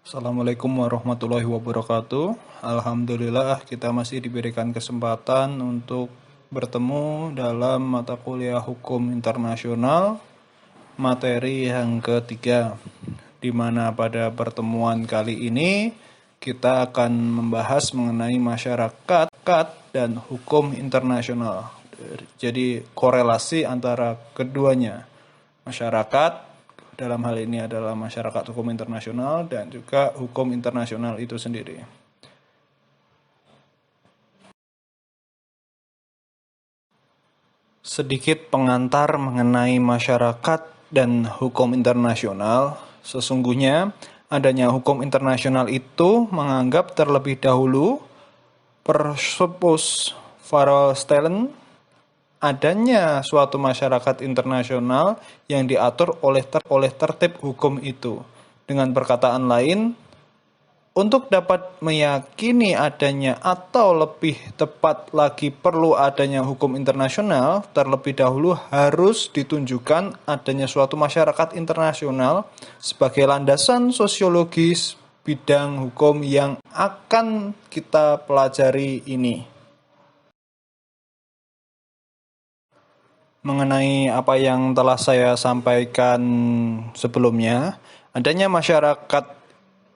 Assalamualaikum warahmatullahi wabarakatuh. Alhamdulillah kita masih diberikan kesempatan untuk bertemu dalam mata kuliah hukum internasional materi yang ketiga, di mana pada pertemuan kali ini kita akan membahas mengenai masyarakat dan hukum internasional. Jadi korelasi antara keduanya, masyarakat dalam hal ini adalah masyarakat hukum internasional dan juga hukum internasional itu sendiri. Sedikit pengantar mengenai masyarakat dan hukum internasional. Sesungguhnya adanya hukum internasional itu menganggap terlebih dahulu presupus Verstellen adanya suatu masyarakat internasional yang diatur oleh tertib hukum itu. Dengan perkataan lain, untuk dapat meyakini adanya atau lebih tepat lagi perlu adanya hukum internasional, terlebih dahulu harus ditunjukkan adanya suatu masyarakat internasional sebagai landasan sosiologis bidang hukum yang akan kita pelajari ini. Mengenai apa yang telah saya sampaikan sebelumnya, adanya masyarakat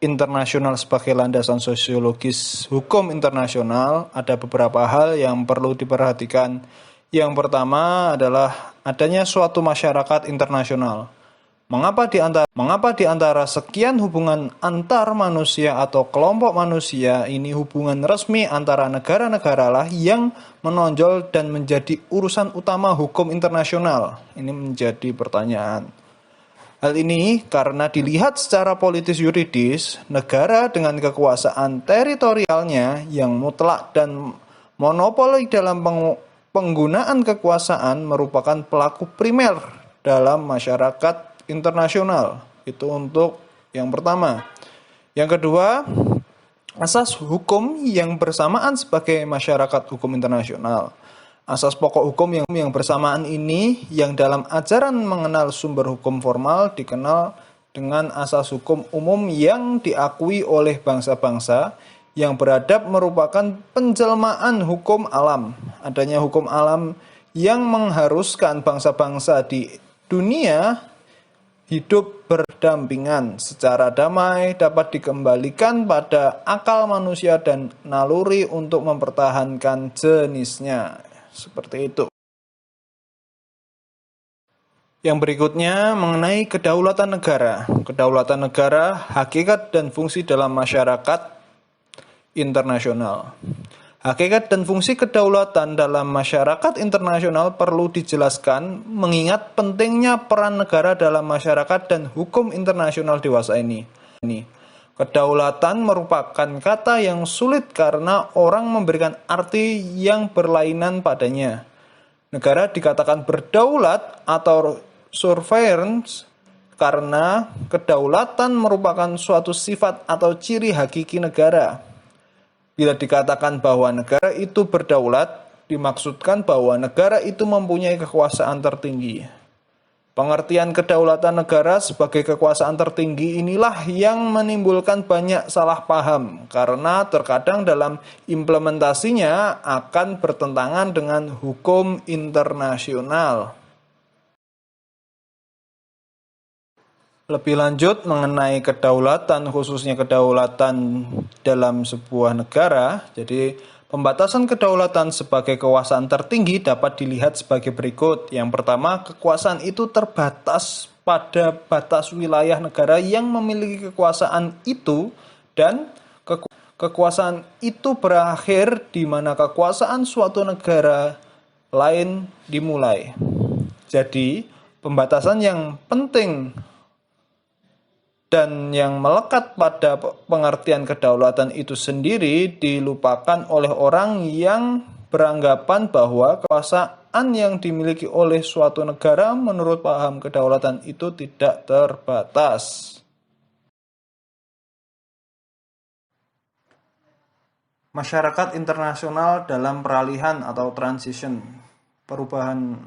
internasional sebagai landasan sosiologis hukum internasional, ada beberapa hal yang perlu diperhatikan. Yang pertama adalah adanya suatu masyarakat internasional. Mengapa di antara sekian hubungan antar manusia atau kelompok manusia ini hubungan resmi antara negara-negara lah yang menonjol dan menjadi urusan utama hukum internasional? Ini menjadi pertanyaan. Hal ini karena dilihat secara politis yuridis, negara dengan kekuasaan teritorialnya yang mutlak dan monopoli dalam penggunaan kekuasaan merupakan pelaku primer dalam masyarakat internasional. Itu untuk yang pertama. Yang kedua, asas hukum yang bersamaan sebagai masyarakat hukum internasional. Asas pokok hukum yang bersamaan ini yang dalam ajaran mengenal sumber hukum formal dikenal dengan asas hukum umum yang diakui oleh bangsa-bangsa yang beradab merupakan penjelmaan hukum alam. Adanya hukum alam yang mengharuskan bangsa-bangsa di dunia hidup berdampingan secara damai dapat dikembalikan pada akal manusia dan naluri untuk mempertahankan jenisnya. Seperti itu. Yang berikutnya mengenai kedaulatan negara. Kedaulatan negara, hakikat dan fungsi dalam masyarakat internasional. Hakikat dan fungsi kedaulatan dalam masyarakat internasional perlu dijelaskan mengingat pentingnya peran negara dalam masyarakat dan hukum internasional dewasa ini. Kedaulatan merupakan kata yang sulit karena orang memberikan arti yang berlainan padanya. Negara dikatakan berdaulat atau sovereign karena kedaulatan merupakan suatu sifat atau ciri hakiki negara. Bila dikatakan bahwa negara itu berdaulat, dimaksudkan bahwa negara itu mempunyai kekuasaan tertinggi. Pengertian kedaulatan negara sebagai kekuasaan tertinggi inilah yang menimbulkan banyak salah paham karena terkadang dalam implementasinya akan bertentangan dengan hukum internasional. Lebih lanjut mengenai kedaulatan, khususnya kedaulatan dalam sebuah negara, jadi pembatasan kedaulatan sebagai kekuasaan tertinggi dapat dilihat sebagai berikut. Yang pertama, kekuasaan itu terbatas pada batas wilayah negara yang memiliki kekuasaan itu dan kekuasaan itu berakhir di mana kekuasaan suatu negara lain dimulai. Jadi, pembatasan yang penting dan yang melekat pada pengertian kedaulatan itu sendiri dilupakan oleh orang yang beranggapan bahwa kekuasaan yang dimiliki oleh suatu negara menurut paham kedaulatan itu tidak terbatas. Masyarakat internasional dalam peralihan atau transition, perubahan.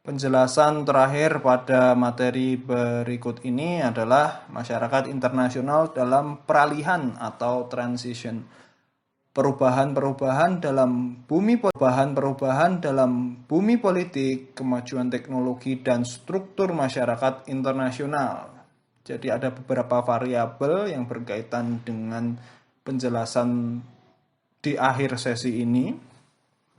Penjelasan terakhir pada materi berikut ini adalah masyarakat internasional dalam peralihan atau transition. Perubahan-perubahan dalam bumi politik, kemajuan teknologi dan struktur masyarakat internasional. Jadi ada beberapa variabel yang berkaitan dengan penjelasan di akhir sesi ini.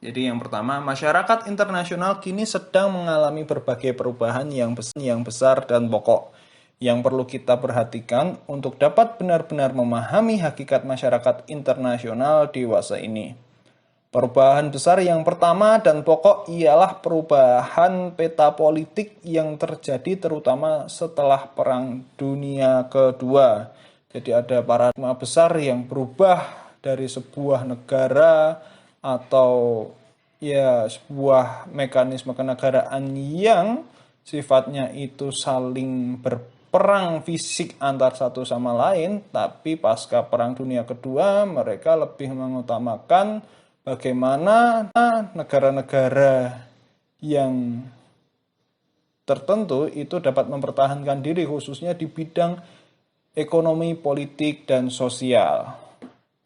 Jadi yang pertama, masyarakat internasional kini sedang mengalami berbagai perubahan yang besar dan pokok yang perlu kita perhatikan untuk dapat benar-benar memahami hakikat masyarakat internasional dewasa ini. Perubahan besar yang pertama dan pokok ialah perubahan peta politik yang terjadi terutama setelah Perang Dunia Kedua. Jadi ada paradigma besar yang berubah dari sebuah negara atau ya sebuah mekanisme kenegaraan yang sifatnya itu saling berperang fisik antar satu sama lain, tapi pasca Perang Dunia Kedua mereka lebih mengutamakan bagaimana negara-negara yang tertentu itu dapat mempertahankan diri khususnya di bidang ekonomi, politik, dan sosial.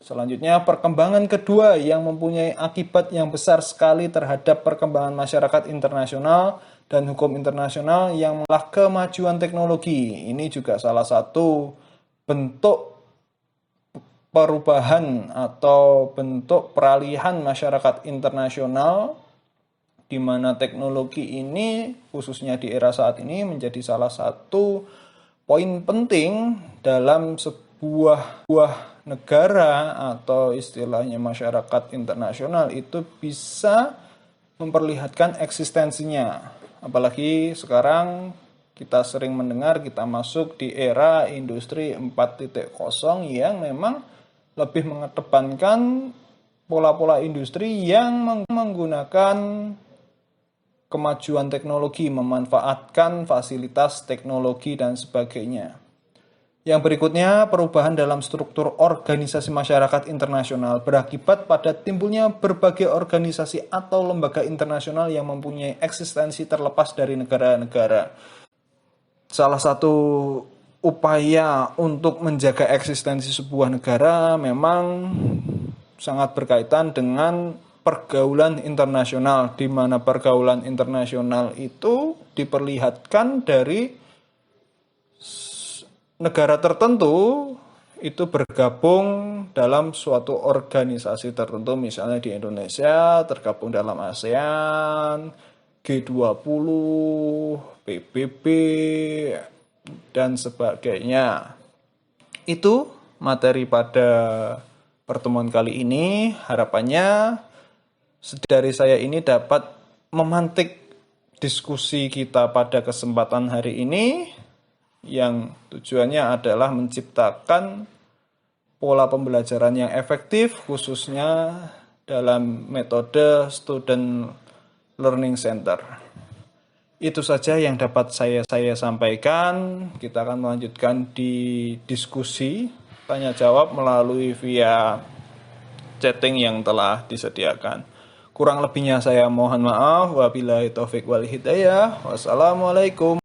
Selanjutnya, perkembangan kedua yang mempunyai akibat yang besar sekali terhadap perkembangan masyarakat internasional dan hukum internasional yang mengalah kemajuan teknologi. Ini juga salah satu bentuk perubahan atau bentuk peralihan masyarakat internasional di mana teknologi ini khususnya di era saat ini menjadi salah satu poin penting dalam sebuah negara atau istilahnya masyarakat internasional itu bisa memperlihatkan eksistensinya. Apalagi sekarang kita sering mendengar kita masuk di era industri 4.0 yang memang lebih mengedepankan pola-pola industri yang menggunakan kemajuan teknologi, memanfaatkan fasilitas teknologi dan sebagainya. Yang berikutnya, perubahan dalam struktur organisasi masyarakat internasional berakibat pada timbulnya berbagai organisasi atau lembaga internasional yang mempunyai eksistensi terlepas dari negara-negara. Salah satu upaya untuk menjaga eksistensi sebuah negara memang sangat berkaitan dengan pergaulan internasional, di mana pergaulan internasional itu diperlihatkan dari negara tertentu itu bergabung dalam suatu organisasi tertentu, misalnya di Indonesia tergabung dalam ASEAN, G20, PBB, dan sebagainya. Itu materi pada pertemuan kali ini. Harapannya dari saya ini dapat memantik diskusi kita pada kesempatan hari ini, yang tujuannya adalah menciptakan pola pembelajaran yang efektif khususnya dalam metode Student Learning Center. Itu saja yang dapat saya sampaikan. Kita akan melanjutkan di diskusi tanya jawab melalui via chatting yang telah disediakan. Kurang lebihnya saya mohon maaf. Wabillahi taufik wal hidayah. Wassalamualaikum.